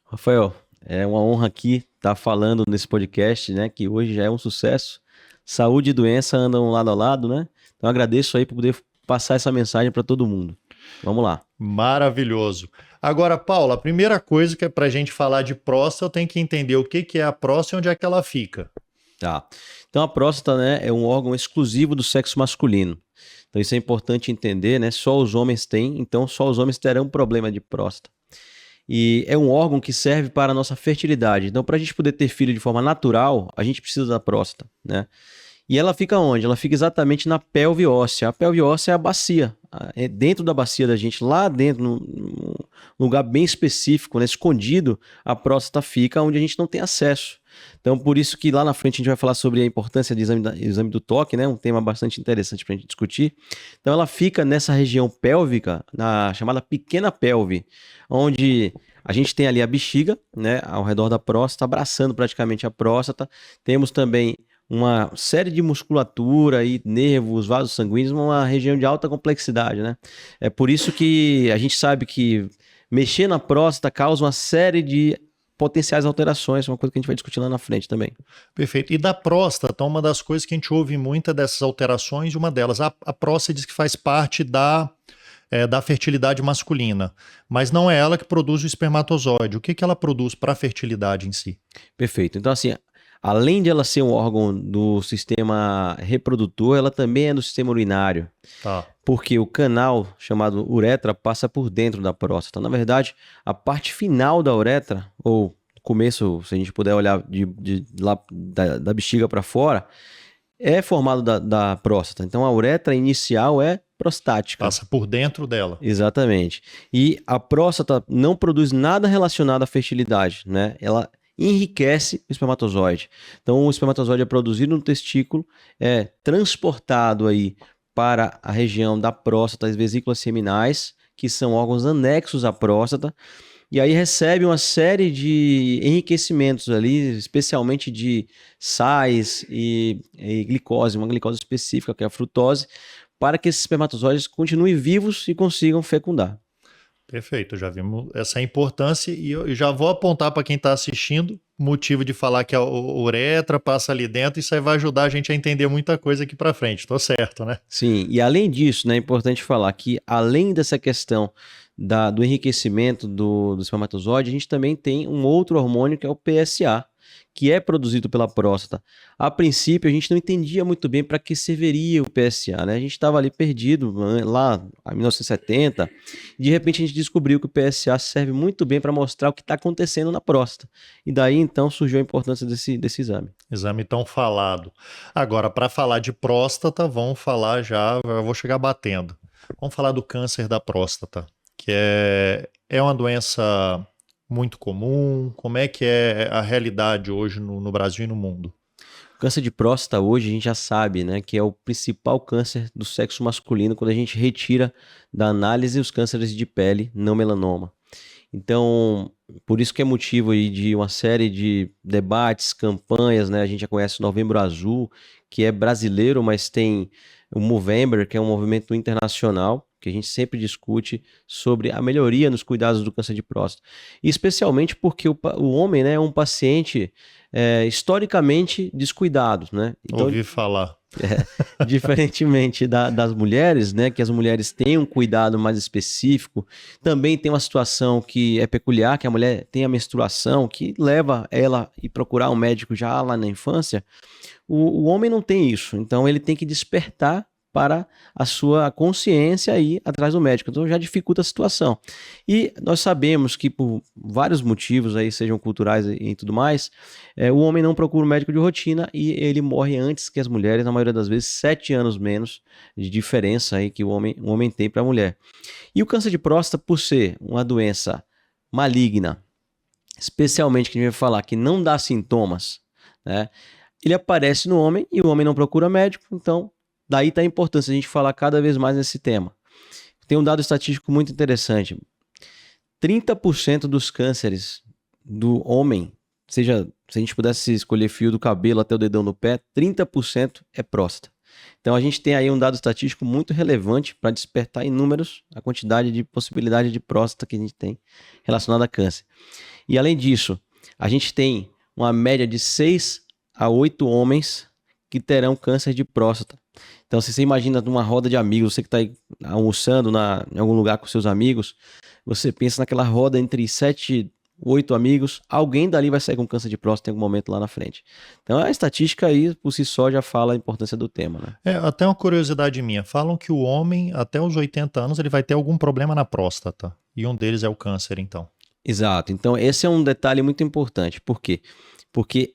Rafael, é uma honra aqui estar falando nesse podcast, né, que hoje já é um sucesso. Saúde e doença andam lado a lado, né? Então agradeço aí por poder passar essa mensagem para todo mundo. Vamos lá. Maravilhoso. Agora, Paula, a primeira coisa que é para a gente falar de próstata, eu tenho que entender o que que é a próstata e onde é que ela fica. Tá. Então a próstata, né, é um órgão exclusivo do sexo masculino. Então isso é importante entender, né? Só os homens têm, então só os homens terão problema de próstata. E é um órgão que serve para a nossa fertilidade. Então, para a gente poder ter filho de forma natural, a gente precisa da próstata, né? E ela fica onde? Ela fica exatamente na pelve óssea. A pelve óssea é a bacia. É dentro da bacia da gente, lá dentro, num lugar bem específico, né? Escondido, a próstata fica onde a gente não tem acesso. Então, por isso que lá na frente a gente vai falar sobre a importância do exame do toque, né? Um tema bastante interessante para a gente discutir. Então, ela fica nessa região pélvica, na chamada pequena pelve, onde a gente tem ali a bexiga, né? Ao redor da próstata, abraçando praticamente a próstata. Temos também uma série de musculatura e nervos, vasos sanguíneos, uma região de alta complexidade, né? É por isso que a gente sabe que mexer na próstata causa uma série de potenciais alterações, uma coisa que a gente vai discutir lá na frente também. Perfeito. E da próstata, uma das coisas que a gente ouve muita dessas alterações, uma delas, a próstata diz que faz parte da fertilidade masculina, mas não é ela que produz o espermatozoide. O que que ela produz para a fertilidade em si? Perfeito. Então, assim, além de ela ser um órgão do sistema reprodutor, ela também é do sistema urinário. Tá. Porque o canal chamado uretra passa por dentro da próstata. Na verdade, a parte final da uretra, ou começo, se a gente puder olhar de lá da bexiga para fora, é formado da próstata. Então a uretra inicial é prostática. Passa por dentro dela. Exatamente. E a próstata não produz nada relacionado à fertilidade, né? Ela enriquece o espermatozoide. Então o espermatozoide é produzido no testículo, é transportado aí para a região da próstata, as vesículas seminais, que são órgãos anexos à próstata, e aí recebe uma série de enriquecimentos ali, especialmente de sais e glicose, uma glicose específica, que é a frutose, para que esses espermatozoides continuem vivos e consigam fecundar. Perfeito, já vimos essa importância e eu já vou apontar para quem está assistindo o motivo de falar que a uretra passa ali dentro, isso aí vai ajudar a gente a entender muita coisa aqui para frente, tô certo, né? Sim, e além disso, né, é importante falar que além dessa questão do enriquecimento do espermatozoide, a gente também tem um outro hormônio que é o PSA, que é produzido pela próstata. A princípio, a gente não entendia muito bem para que serviria o PSA, né? A gente estava ali perdido lá em 1970, e de repente a gente descobriu que o PSA serve muito bem para mostrar o que está acontecendo na próstata. E daí então surgiu a importância desse exame. Exame tão falado. Agora, para falar de próstata, vamos falar já, eu vou chegar batendo. Vamos falar do câncer da próstata, que é uma doença muito comum. Como é que é a realidade hoje no Brasil e no mundo? O câncer de próstata hoje a gente já sabe, né, que é o principal câncer do sexo masculino quando a gente retira da análise os cânceres de pele não melanoma. Então, por isso que é motivo aí de uma série de debates, campanhas, né? A gente já conhece o Novembro Azul, que é brasileiro, mas tem o Movember, que é um movimento internacional, que a gente sempre discute sobre a melhoria nos cuidados do câncer de próstata. E especialmente porque o homem, né, é um paciente historicamente descuidado, né? Então, Ouvi falar. diferentemente das mulheres, né, que as mulheres têm um cuidado mais específico, também tem uma situação que é peculiar, que a mulher tem a menstruação, que leva ela a procurar um médico já lá na infância. O homem não tem isso, então ele tem que despertar para a sua consciência aí atrás do médico, então já dificulta a situação. E nós sabemos que por vários motivos aí, sejam culturais e tudo mais, o homem não procura um médico de rotina e ele morre antes que as mulheres, na maioria das vezes 7 anos menos de diferença aí que o homem tem para a mulher. E o câncer de próstata, por ser uma doença maligna, especialmente que a gente vai falar que não dá sintomas, né? Ele aparece no homem e o homem não procura médico, então daí está a importância de a gente falar cada vez mais nesse tema. Tem um dado estatístico muito interessante. 30% dos cânceres do homem, seja se a gente pudesse escolher fio do cabelo até o dedão do pé, 30% é próstata. Então a gente tem aí um dado estatístico muito relevante para despertar em números a quantidade de possibilidade de próstata que a gente tem relacionada a câncer. E além disso, a gente tem uma média de 6 a 8 homens que terão câncer de próstata. Então, se você imagina numa roda de amigos, você que está almoçando em algum lugar com seus amigos, você pensa naquela roda entre 7, 8 amigos, alguém dali vai sair com câncer de próstata em algum momento lá na frente. Então, a estatística aí, por si só, já fala a importância do tema, né? Até uma curiosidade minha. Falam que o homem, até os 80 anos, ele vai ter algum problema na próstata. E um deles é o câncer, então. Exato. Então, esse é um detalhe muito importante. Por quê? Porque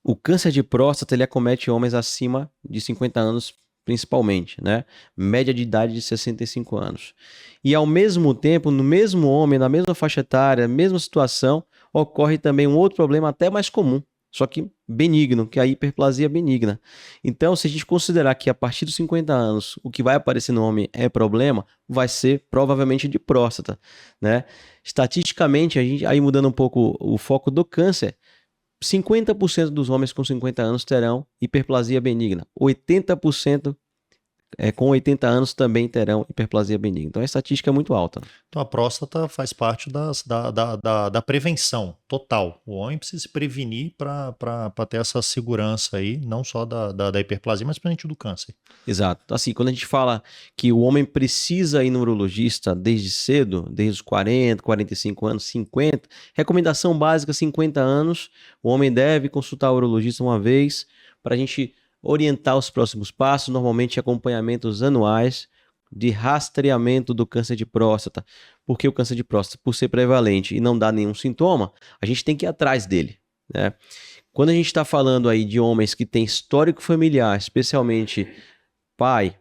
o câncer de próstata, ele acomete homens acima de 50 anos, principalmente, né? Média de idade de 65 anos. E ao mesmo tempo, no mesmo homem, na mesma faixa etária, mesma situação, ocorre também um outro problema até mais comum, só que benigno, que é a hiperplasia benigna. Então, se a gente considerar que a partir dos 50 anos o que vai aparecer no homem é problema, vai ser provavelmente de próstata, né? Estatisticamente, a gente, aí mudando um pouco o foco do câncer, 50% dos homens com 50 anos terão hiperplasia benigna. 80% com 80 anos também terão hiperplasia benigna. Então a estatística é muito alta. Então a próstata faz parte da prevenção total. O homem precisa se prevenir para ter essa segurança aí, não só da hiperplasia, mas principalmente do câncer. Exato. Assim, quando a gente fala que o homem precisa ir no urologista desde cedo, desde os 40, 45 anos, 50, recomendação básica, 50 anos, o homem deve consultar o urologista uma vez para a gente orientar os próximos passos, normalmente acompanhamentos anuais de rastreamento do câncer de próstata. Porque o câncer de próstata, por ser prevalente e não dar nenhum sintoma, a gente tem que ir atrás dele, né? Quando a gente está falando aí de homens que têm histórico familiar, especialmente pai,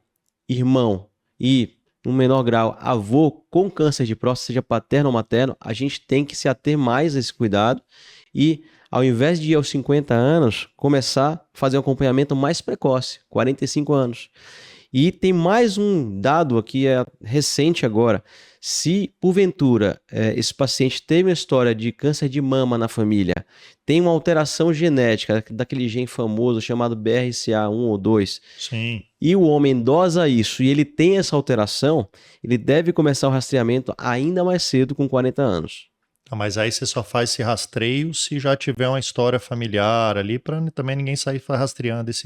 irmão e, no menor grau, avô com câncer de próstata, seja paterno ou materno, a gente tem que se ater mais a esse cuidado e, ao invés de ir aos 50 anos, começar a fazer um acompanhamento mais precoce, 45 anos. E tem mais um dado aqui, recente agora. Se, porventura, esse paciente tem uma história de câncer de mama na família, tem uma alteração genética daquele gene famoso chamado BRCA1 ou 2, Sim. e o homem dosa isso e ele tem essa alteração, ele deve começar o rastreamento ainda mais cedo, com 40 anos. Mas aí você só faz esse rastreio se já tiver uma história familiar ali, para também ninguém sair rastreando esse